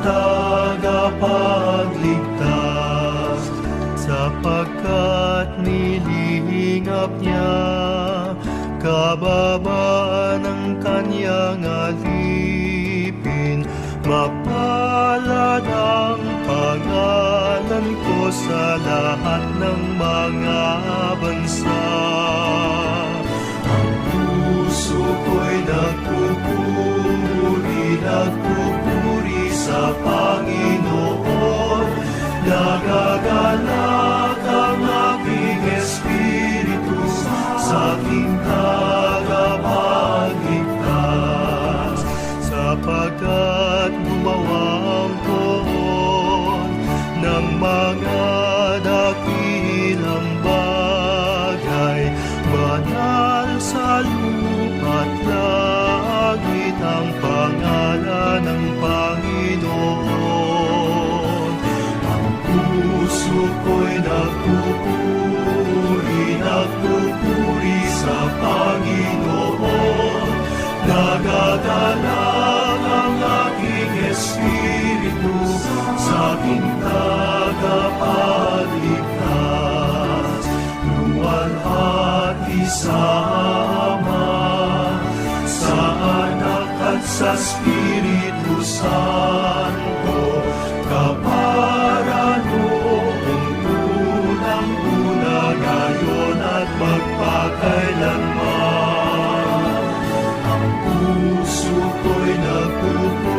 tagapagligtas, sapagkat nilingap niya kababaan ng kanyang alipin. Mapalad ang pangalan ko sa lahat ng mga bansa. Ang puso ko'y nagpupuri sa Panginoon. Nagagalak ang aking espiritu sa aking tagapagligtas, sapagkat gumawa ang poon ng mga dakilang bagay. Banal sa lupa't langit ang pangalan ng Panginoon. Ang puso ko'y nagpupuri sa Panginoon. Nagagalak ang aking espiritu sa aking tagapagligtas. Luwalhati sa Ama, sa Anak at sa Espiritu Santo, kapara noong unang-una, ngayon at magpakailanman. Ang puso ko'y nagpupuri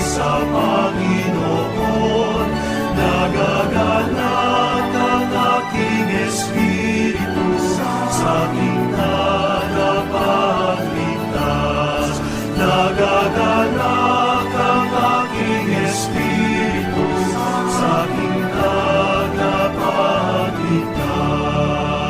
sa Panginoon. Nagagalak ang aking espiritu sa aking tagapagligtas. Nagagalak ang aking espiritu sa aking tagapagligtas.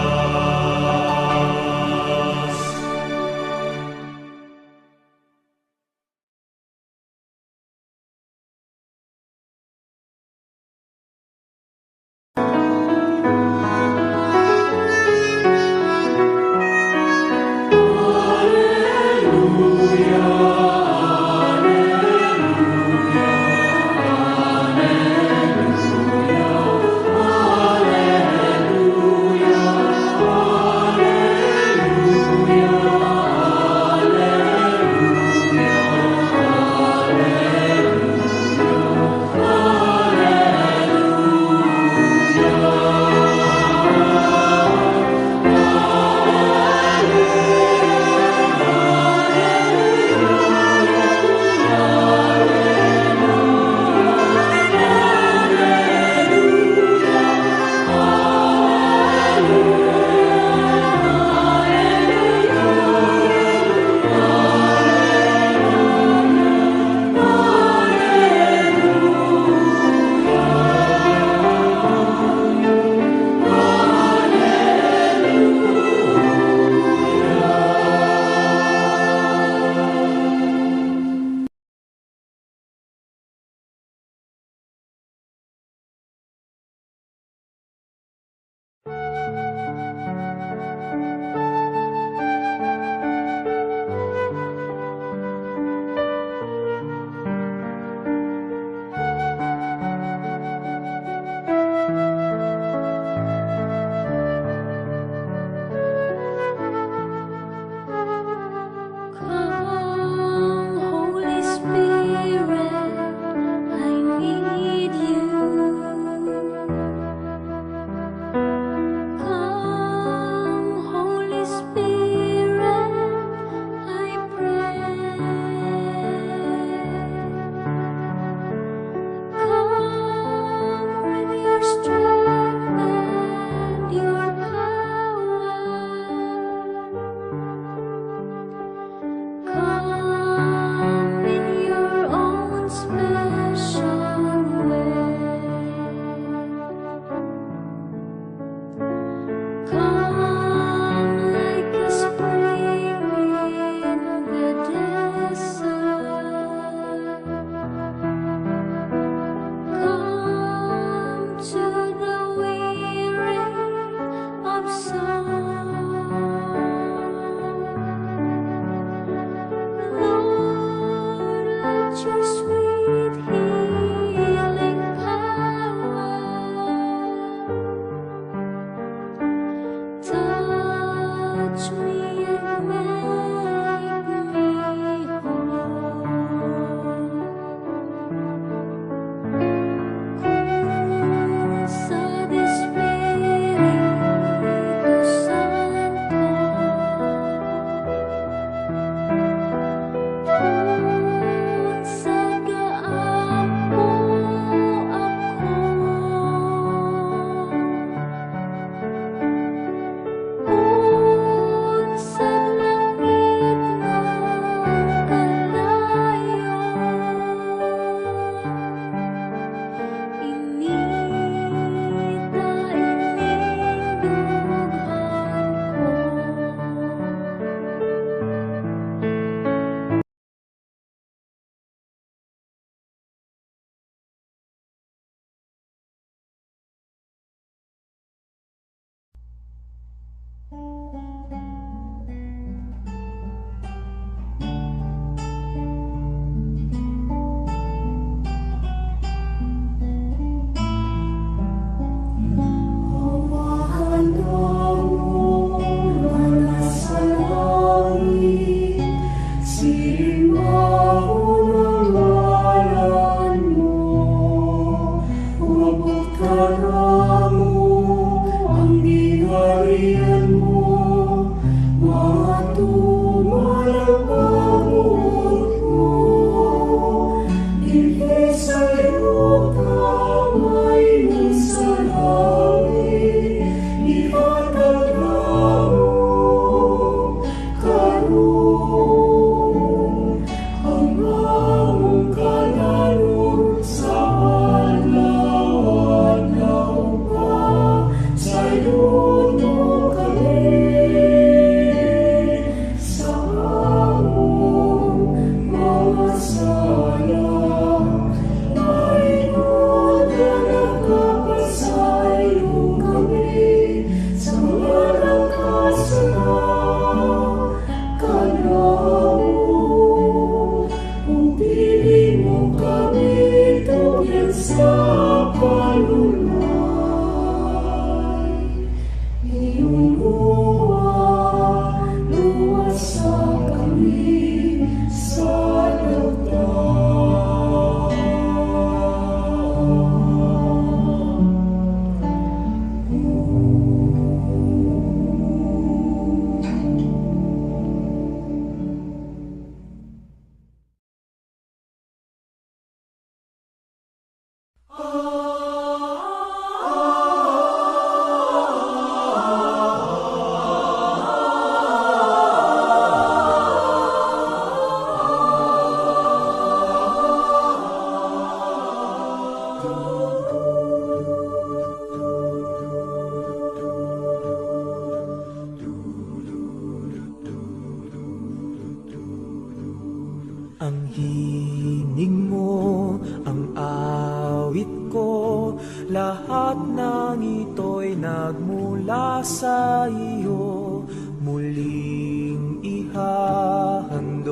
Ang hining mo, ang awit ko, lahat ng ito'y nagmula sa iyo. Muling ihahandog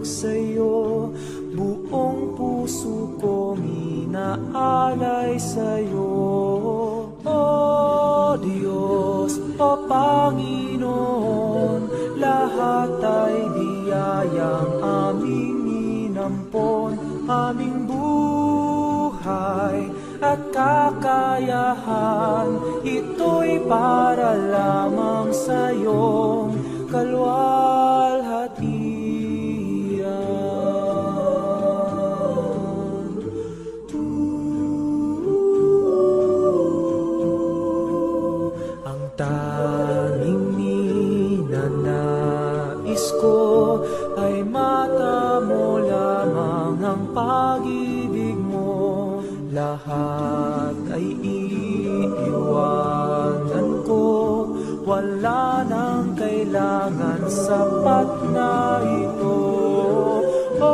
sa'yo, buong puso kong inaalay sa'yo. O Diyos, O Panginoon, lahat ay biyayang aming inampon. Aming buhay at kakayahan, ito'y para lamang sa iyong kalwalhatian. Ang tanging ninanais ko ay matamo lamang ang pag-ibig mo. Lahat ay iiwanan ko, wala nang kailangan, sapat na ito. O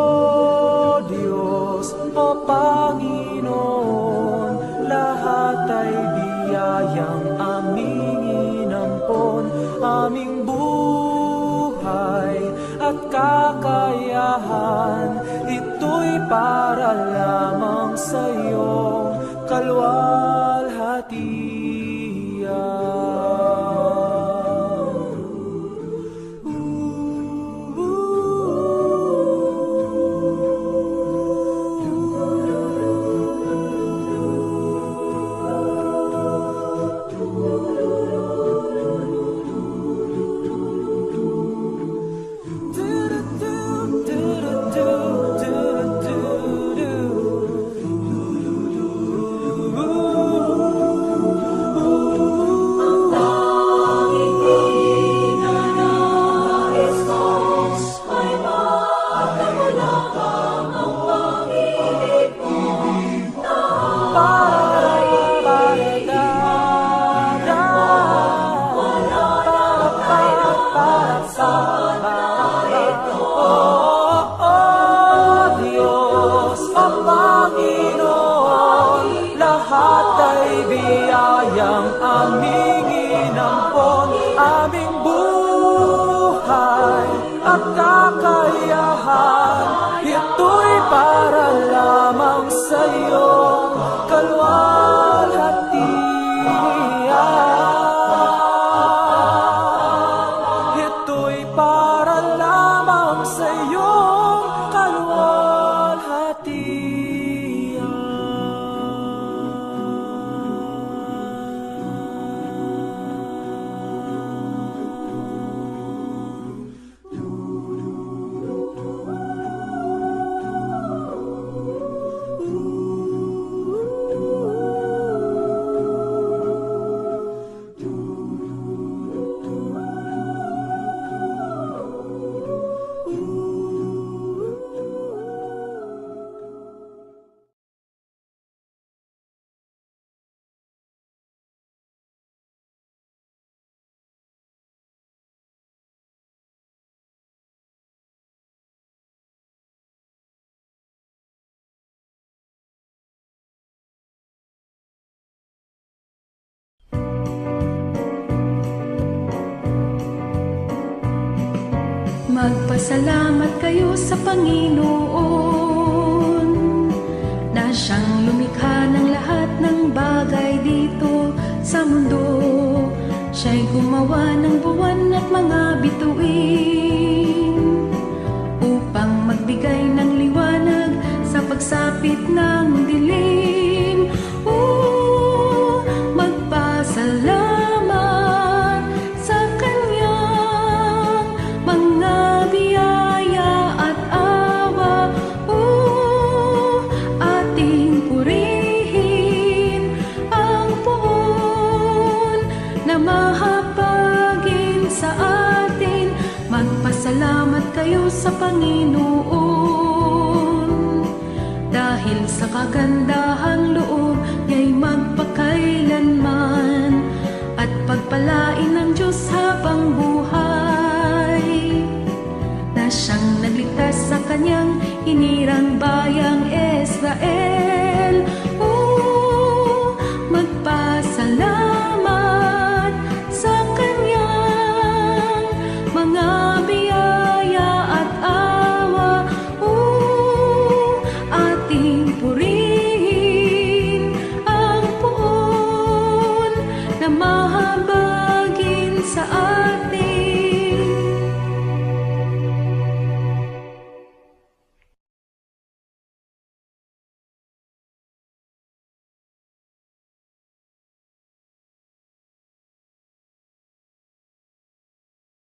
Diyos, O Panginoon, lahat ay biyayang aming inampon. Aming buhay at kakayahan, ito'y para lamang sa iyong kalwalhatian. Biyayang aming inampon, aming buhay at kakayahan, ito'y para lamang sa iyong kalwalhatian. Ito'y para lamang sa iyong kalwalhatian. Magpasalamat kayo sa Panginoon na siyang lumikha ng lahat ng bagay dito sa mundo. Siya'y gumawa ng buwan at mga bituin upang magbigay ng liwanag sa pagsapit ng dilim. Magpasalamat sa Kanyang mga biyaya at awa. Ating purihin ang puon na mahabagin sa atin. Magpasalamat kayo sa Panginoon dahil sa kagandahang loob niya'y magpakailanman, at pagpalain ng Diyos habang buhay.